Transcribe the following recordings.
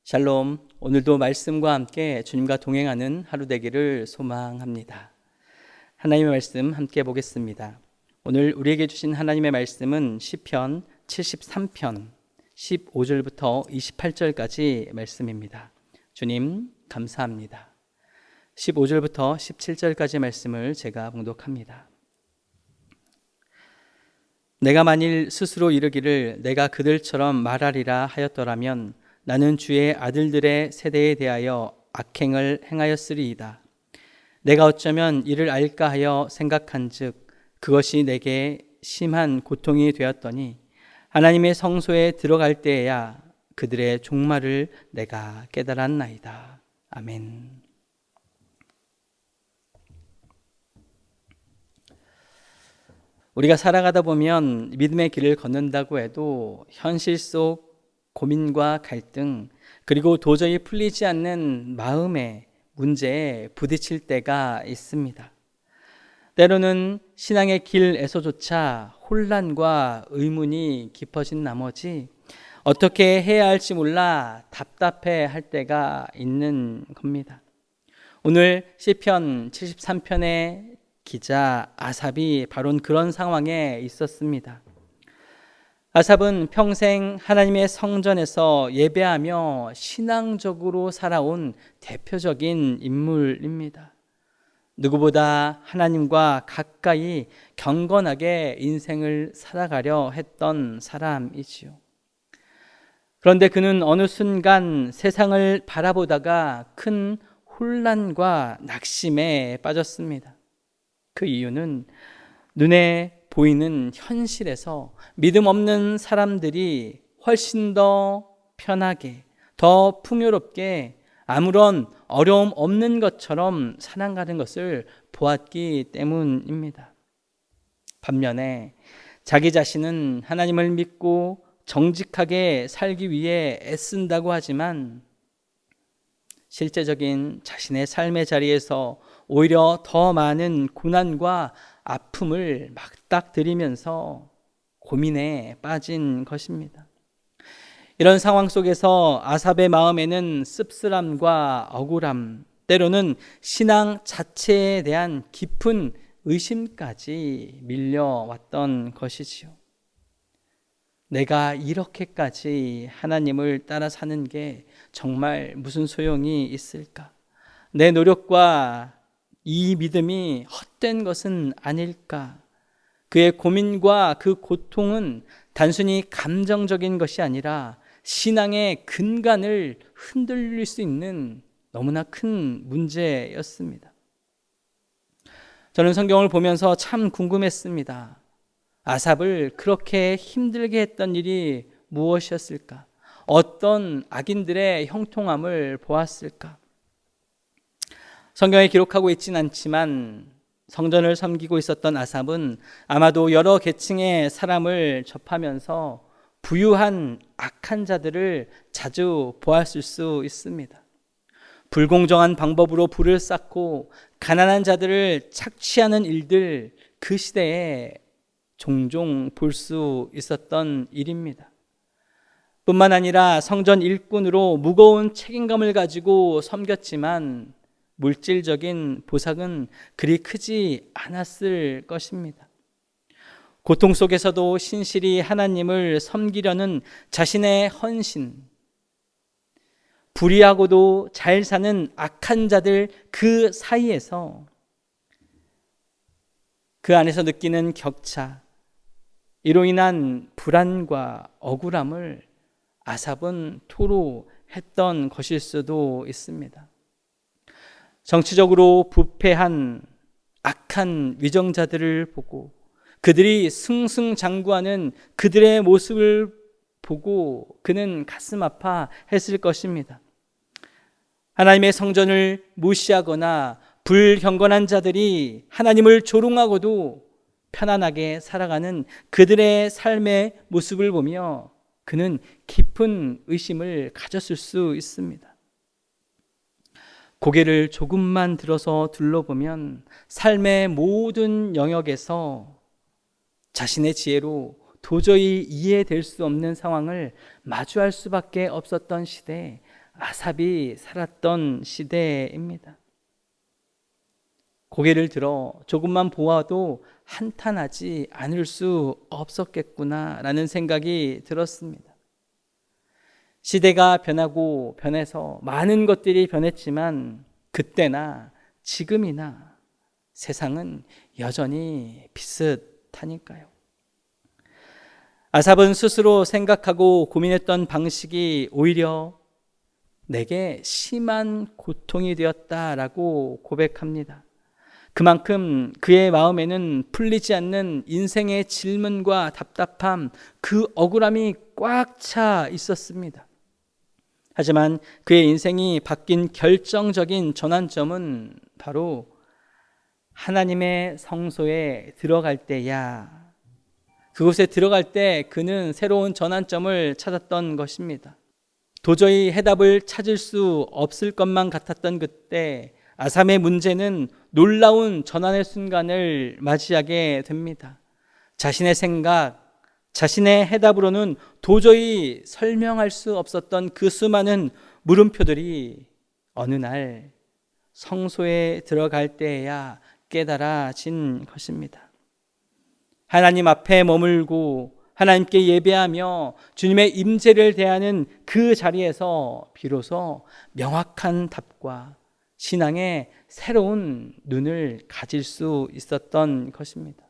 샬롬, 오늘도 말씀과 함께 주님과 동행하는 하루 되기를 소망합니다. 하나님의 말씀 함께 보겠습니다. 오늘 우리에게 주신 하나님의 말씀은 시편 73편 15절부터 28절까지 말씀입니다. 주님 감사합니다. 15절부터 17절까지 말씀을 제가 봉독합니다. 내가 만일 스스로 이르기를 내가 그들처럼 말하리라 하였더라면 나는 주의 아들들의 세대에 대하여 악행을 행하였으리이다. 내가 어쩌면 이를 알까 하여 생각한즉 그것이 내게 심한 고통이 되었더니 하나님의 성소에 들어갈 때에야 그들의 종말을 내가 깨달았나이다. 아멘. 우리가 살아가다 보면 믿음의 길을 걷는다고 해도 현실 속 고민과 갈등, 그리고 도저히 풀리지 않는 마음의 문제에 부딪힐 때가 있습니다. 때로는 신앙의 길에서조차 혼란과 의문이 깊어진 나머지 어떻게 해야 할지 몰라 답답해 할 때가 있는 겁니다. 오늘 시편 73편의 기자 아삽이 바로 그런 상황에 있었습니다. 아삽은 평생 하나님의 성전에서 예배하며 신앙적으로 살아온 대표적인 인물입니다. 누구보다 하나님과 가까이 경건하게 인생을 살아가려 했던 사람이지요. 그런데 그는 어느 순간 세상을 바라보다가 큰 혼란과 낙심에 빠졌습니다. 그 이유는 눈에 보이는 현실에서 믿음 없는 사람들이 훨씬 더 편하게, 더 풍요롭게 아무런 어려움 없는 것처럼 살아가는 것을 보았기 때문입니다. 반면에 자기 자신은 하나님을 믿고 정직하게 살기 위해 애쓴다고 하지만 실제적인 자신의 삶의 자리에서 오히려 더 많은 고난과 아픔을 막닥들이면서 고민에 빠진 것입니다. 이런 상황 속에서 아삽의 마음에는 씁쓸함과 억울함, 때로는 신앙 자체에 대한 깊은 의심까지 밀려왔던 것이지요. 내가 이렇게까지 하나님을 따라 사는 게 정말 무슨 소용이 있을까? 내 노력과 이 믿음이 헛된 것은 아닐까? 그의 고민과 그 고통은 단순히 감정적인 것이 아니라 신앙의 근간을 흔들릴 수 있는 너무나 큰 문제였습니다. 저는 성경을 보면서 참 궁금했습니다. 아삽을 그렇게 힘들게 했던 일이 무엇이었을까? 어떤 악인들의 형통함을 보았을까? 성경에 기록하고 있진 않지만 성전을 섬기고 있었던 아삽은 아마도 여러 계층의 사람을 접하면서 부유한 악한 자들을 자주 보았을 수 있습니다. 불공정한 방법으로 부를 쌓고 가난한 자들을 착취하는 일들, 그 시대에 종종 볼 수 있었던 일입니다. 뿐만 아니라 성전 일꾼으로 무거운 책임감을 가지고 섬겼지만 물질적인 보상은 그리 크지 않았을 것입니다. 고통 속에서도 신실히 하나님을 섬기려는 자신의 헌신, 불의하고도 잘 사는 악한 자들 그 사이에서 그 안에서 느끼는 격차, 이로 인한 불안과 억울함을 아삽은 토로했던 것일 수도 있습니다. 정치적으로 부패한 악한 위정자들을 보고 그들이 승승장구하는 그들의 모습을 보고 그는 가슴 아파했을 것입니다. 하나님의 성전을 무시하거나 불경건한 자들이 하나님을 조롱하고도 편안하게 살아가는 그들의 삶의 모습을 보며 그는 깊은 의심을 가졌을 수 있습니다. 고개를 조금만 들어서 둘러보면 삶의 모든 영역에서 자신의 지혜로 도저히 이해될 수 없는 상황을 마주할 수밖에 없었던 시대에 아삽이 살았던 시대입니다. 고개를 들어 조금만 보아도 한탄하지 않을 수 없었겠구나라는 생각이 들었습니다. 시대가 변하고 변해서 많은 것들이 변했지만 그때나 지금이나 세상은 여전히 비슷하니까요. 아삽은 스스로 생각하고 고민했던 방식이 오히려 내게 심한 고통이 되었다라고 고백합니다. 그만큼 그의 마음에는 풀리지 않는 인생의 질문과 답답함, 그 억울함이 꽉 차 있었습니다. 하지만 그의 인생이 바뀐 결정적인 전환점은 바로 하나님의 성소에 들어갈 때야. 그곳에 들어갈 때 그는 새로운 전환점을 찾았던 것입니다. 도저히 해답을 찾을 수 없을 것만 같았던 그때 아삽의 문제는 놀라운 전환의 순간을 맞이하게 됩니다. 자신의 생각, 자신의 해답으로는 도저히 설명할 수 없었던 그 수많은 물음표들이 어느 날 성소에 들어갈 때에야 깨달아진 것입니다. 하나님 앞에 머물고 하나님께 예배하며 주님의 임재를 대하는 그 자리에서 비로소 명확한 답과 신앙의 새로운 눈을 가질 수 있었던 것입니다.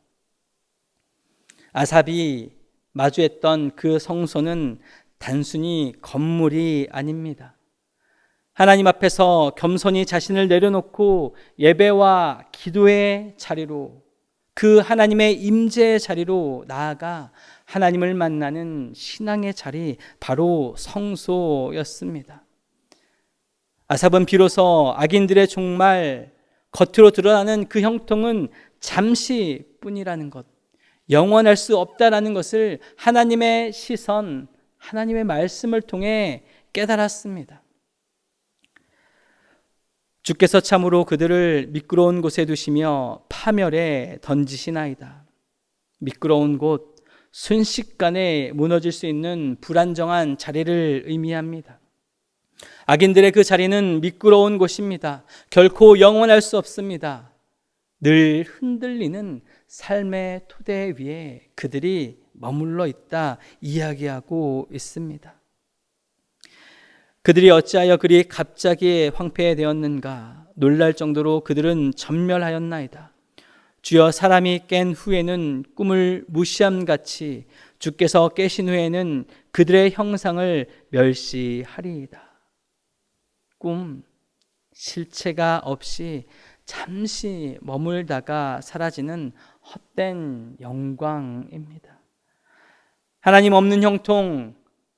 아삽이 마주했던 그 성소는 단순히 건물이 아닙니다. 하나님 앞에서 겸손히 자신을 내려놓고 예배와 기도의 자리로, 그 하나님의 임재의 자리로 나아가 하나님을 만나는 신앙의 자리, 바로 성소였습니다. 아삽은 비로소 악인들의 종말, 겉으로 드러나는 그 형통은 잠시뿐이라는 것, 영원할 수 없다라는 것을 하나님의 시선, 하나님의 말씀을 통해 깨달았습니다. 주께서 참으로 그들을 미끄러운 곳에 두시며 파멸에 던지시나이다. 미끄러운 곳, 순식간에 무너질 수 있는 불안정한 자리를 의미합니다. 악인들의 그 자리는 미끄러운 곳입니다. 결코 영원할 수 없습니다. 늘 흔들리는 삶의 토대 위에 그들이 머물러 있다 이야기하고 있습니다. 그들이 어찌하여 그리 갑자기 황폐되었는가? 놀랄 정도로 그들은 전멸하였나이다. 주여, 사람이 깬 후에는 꿈을 무시함같이 주께서 깨신 후에는 그들의 형상을 멸시하리이다. 꿈, 실체가 없이 잠시 머물다가 사라지는 헛된 영광입니다. 하나님 없는 형통,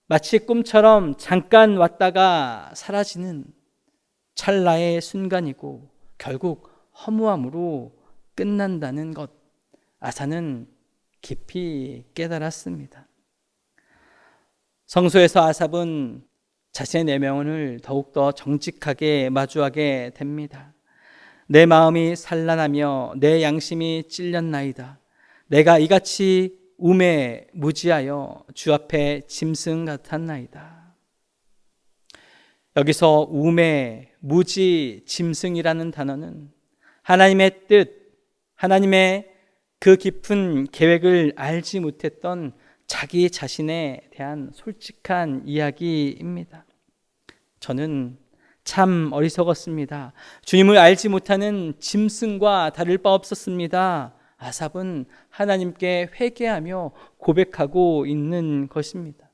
마치 꿈처럼 잠깐 왔다가 사라지는 찰나의 순간이고 결국 허무함으로 끝난다는 것, 아사는 깊이 깨달았습니다. 성소에서 아삽은 자신의 내면을 더욱더 정직하게 마주하게 됩니다. 내 마음이 산란하며 내 양심이 찔렸나이다. 내가 이같이 우매 무지하여 주 앞에 짐승 같았나이다. 여기서 우매, 무지, 짐승이라는 단어는 하나님의 뜻, 하나님의 그 깊은 계획을 알지 못했던 자기 자신에 대한 솔직한 이야기입니다. 저는 참 어리석었습니다. 주님을 알지 못하는 짐승과 다를 바 없었습니다. 아삽은 하나님께 회개하며 고백하고 있는 것입니다.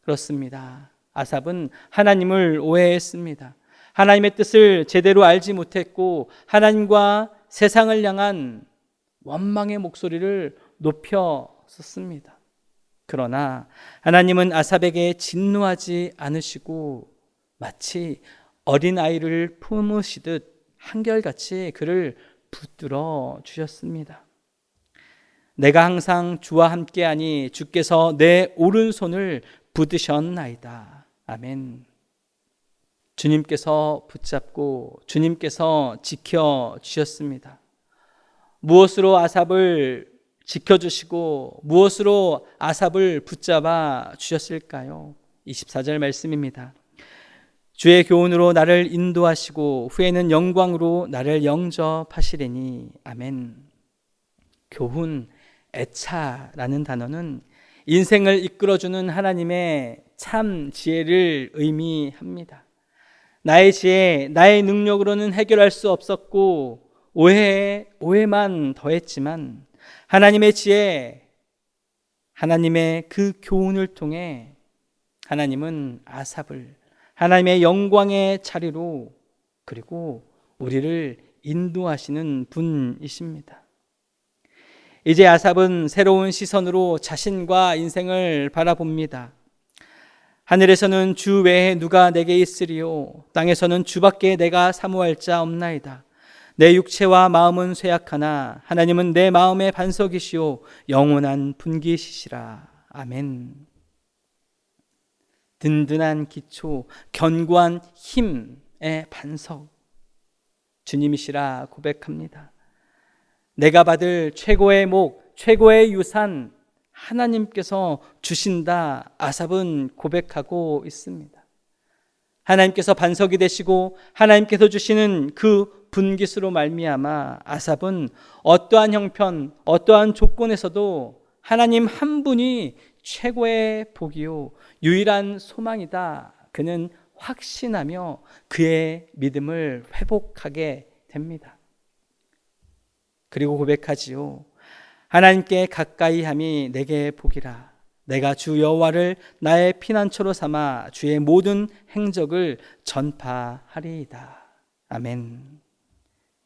그렇습니다. 아삽은 하나님을 오해했습니다. 하나님의 뜻을 제대로 알지 못했고 하나님과 세상을 향한 원망의 목소리를 높였었습니다. 그러나 하나님은 아삽에게 진노하지 않으시고 마치 어린아이를 품으시듯 한결같이 그를 붙들어 주셨습니다. 내가 항상 주와 함께하니 주께서 내 오른손을 붙드셨나이다. 아멘. 주님께서 붙잡고 주님께서 지켜주셨습니다. 무엇으로 아삽을 지켜주시고 무엇으로 아삽을 붙잡아 주셨을까요? 24절 말씀입니다. 주의 교훈으로 나를 인도하시고 후에는 영광으로 나를 영접하시리니. 아멘. 교훈, 애차라는 단어는 인생을 이끌어주는 하나님의 참 지혜를 의미합니다. 나의 지혜, 나의 능력으로는 해결할 수 없었고 오해만 더했지만 하나님의 지혜, 하나님의 그 교훈을 통해 하나님은 아삽을 하나님의 영광의 자리로 그리고 우리를 인도하시는 분이십니다. 이제 아삽은 새로운 시선으로 자신과 인생을 바라봅니다. 하늘에서는 주 외에 누가 내게 있으리요, 땅에서는 주밖에 내가 사모할 자 없나이다. 내 육체와 마음은 쇠약하나 하나님은 내 마음의 반석이시오 영원한 분기시시라. 아멘. 든든한 기초, 견고한 힘의 반석, 주님이시라 고백합니다. 내가 받을 최고의 목, 최고의 유산 하나님께서 주신다. 아삽은 고백하고 있습니다. 하나님께서 반석이 되시고 하나님께서 주시는 그 분깃으로 말미암아 아삽은 어떠한 형편, 어떠한 조건에서도 하나님 한 분이 최고의 복이요 유일한 소망이다. 그는 확신하며 그의 믿음을 회복하게 됩니다. 그리고 고백하지요. 하나님께 가까이 함이 내게 복이라. 내가 주 여호와를 나의 피난처로 삼아 주의 모든 행적을 전파하리이다. 아멘.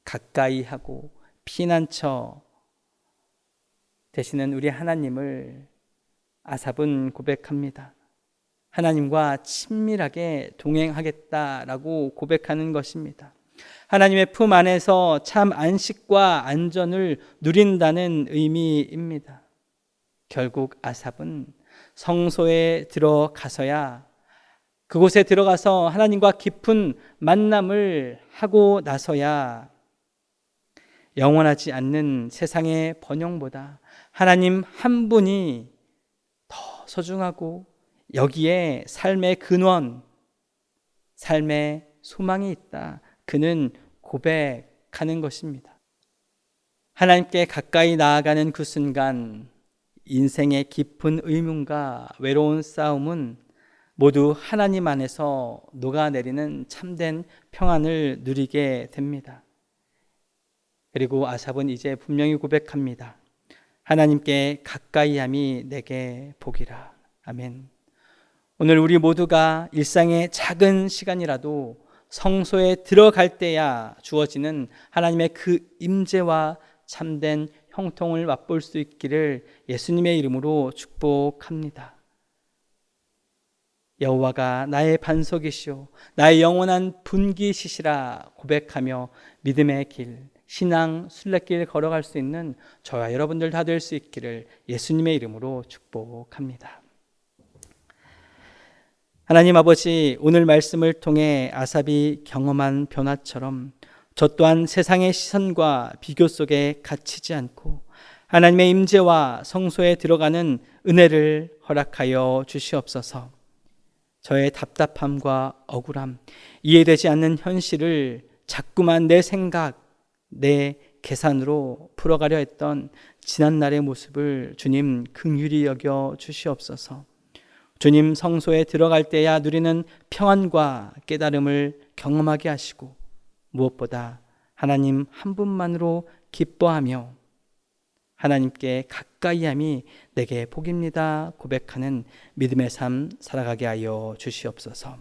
가까이 하고 피난처 되시는 우리 하나님을 아삽은 고백합니다. 하나님과 친밀하게 동행하겠다라고 고백하는 것입니다. 하나님의 품 안에서 참 안식과 안전을 누린다는 의미입니다. 결국 아삽은 성소에 들어가서야, 그곳에 들어가서 하나님과 깊은 만남을 하고 나서야 영원하지 않는 세상의 번영보다 하나님 한 분이 더 소중하고 여기에 삶의 근원, 삶의 소망이 있다. 그는 고백하는 것입니다. 하나님께 가까이 나아가는 그 순간 인생의 깊은 의문과 외로운 싸움은 모두 하나님 안에서 녹아내리는 참된 평안을 누리게 됩니다. 그리고 아삽은 이제 분명히 고백합니다. 하나님께 가까이 함이 내게 복이라. 아멘. 오늘 우리 모두가 일상의 작은 시간이라도 성소에 들어갈 때야 주어지는 하나님의 그 임재와 참된 형통을 맛볼 수 있기를 예수님의 이름으로 축복합니다. 여호와가 나의 반석이시오 나의 영원한 분기시시라 고백하며 믿음의 길, 신앙 순례길 걸어갈 수 있는 저와 여러분들 다 될 수 있기를 예수님의 이름으로 축복합니다. 하나님 아버지, 오늘 말씀을 통해 아삽이 경험한 변화처럼 저 또한 세상의 시선과 비교 속에 갇히지 않고 하나님의 임재와 성소에 들어가는 은혜를 허락하여 주시옵소서. 저의 답답함과 억울함, 이해되지 않는 현실을 자꾸만 내 생각, 내 계산으로 풀어가려 했던 지난날의 모습을 주님 긍휼히 여겨 주시옵소서. 주님 성소에 들어갈 때야 누리는 평안과 깨달음을 경험하게 하시고 무엇보다 하나님 한 분만으로 기뻐하며 하나님께 가까이함이 내게 복입니다 고백하는 믿음의 삶 살아가게 하여 주시옵소서.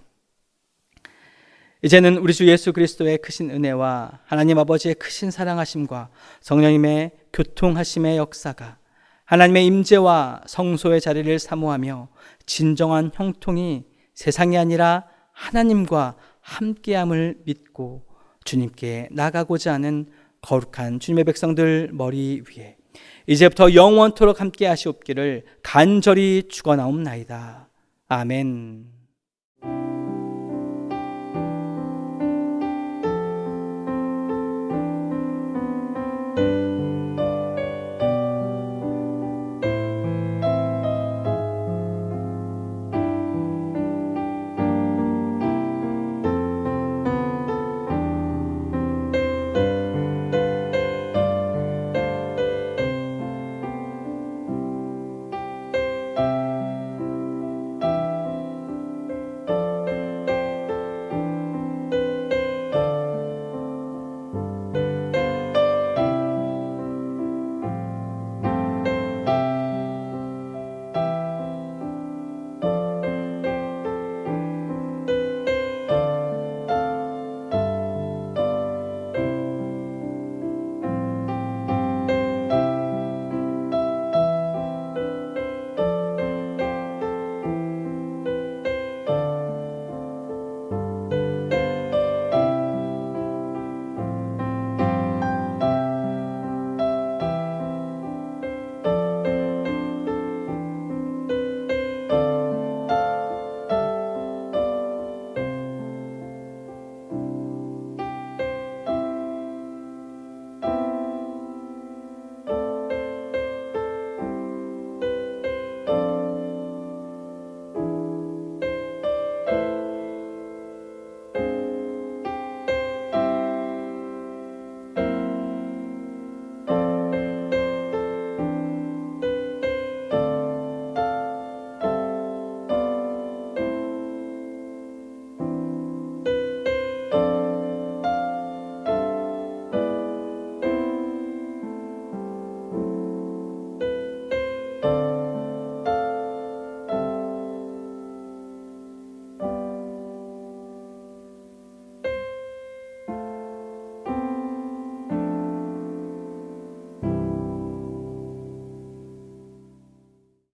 이제는 우리 주 예수 그리스도의 크신 은혜와 하나님 아버지의 크신 사랑하심과 성령님의 교통하심의 역사가 하나님의 임재와 성소의 자리를 사모하며 진정한 형통이 세상이 아니라 하나님과 함께함을 믿고 주님께 나가고자 하는 거룩한 주님의 백성들 머리 위에 이제부터 영원토록 함께 하시옵기를 간절히 축원하옵나이다. 아멘.